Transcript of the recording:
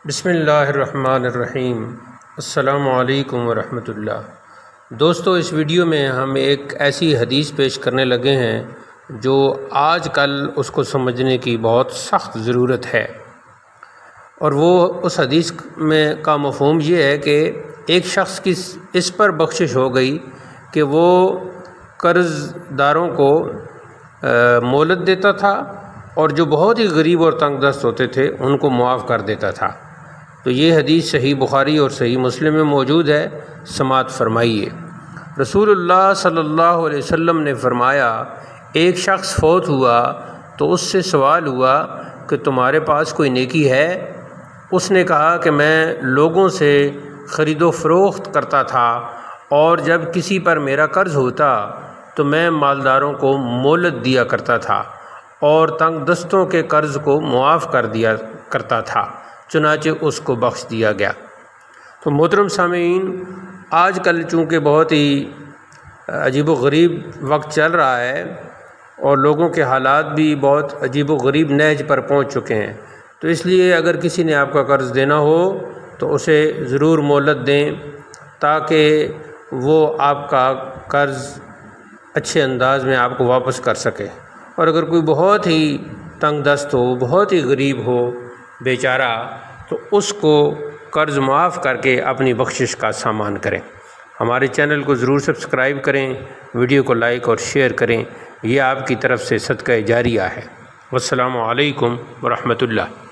بسم اللہ الرحمن الرحیم۔ السلام علیکم ورحمۃ اللہ۔ دوستو، اس ویڈیو میں ہم ایک ایسی حدیث پیش کرنے لگے ہیں جو آج کل اس کو سمجھنے کی بہت سخت ضرورت ہے، اور وہ اس حدیث میں کا مفہوم یہ ہے کہ ایک شخص کی اس پر بخشش ہو گئی کہ وہ قرض داروں کو مہلت دیتا تھا، اور جو بہت ہی غریب اور تنگ دست ہوتے تھے ان کو معاف کر دیتا تھا۔ تو یہ حدیث صحیح بخاری اور صحیح مسلم میں موجود ہے، سماعت فرمائیے۔ رسول اللہ صلی اللہ علیہ وسلم نے فرمایا، ایک شخص فوت ہوا تو اس سے سوال ہوا کہ تمہارے پاس کوئی نیکی ہے؟ اس نے کہا کہ میں لوگوں سے خرید و فروخت کرتا تھا، اور جب کسی پر میرا قرض ہوتا تو میں مالداروں کو مہلت دیا کرتا تھا اور تنگ دستوں کے قرض کو معاف کر دیا کرتا تھا، چنانچہ اس کو بخش دیا گیا۔ تو محترم سامعین، آج کل چونکہ بہت ہی عجیب و غریب وقت چل رہا ہے اور لوگوں کے حالات بھی بہت عجیب و غریب نہج پر پہنچ چکے ہیں، تو اس لیے اگر کسی نے آپ کا قرض دینا ہو تو اسے ضرور مہلت دیں تاکہ وہ آپ کا قرض اچھے انداز میں آپ کو واپس کر سکے۔ اور اگر کوئی بہت ہی تنگ دست ہو، بہت ہی غریب ہو بیچارہ، تو اس کو قرض معاف کر کے اپنی بخشش کا سامان کریں۔ ہمارے چینل کو ضرور سبسکرائب کریں، ویڈیو کو لائک اور شیئر کریں، یہ آپ کی طرف سے صدقہ جاریہ ہے۔ والسلام علیکم ورحمۃ اللہ۔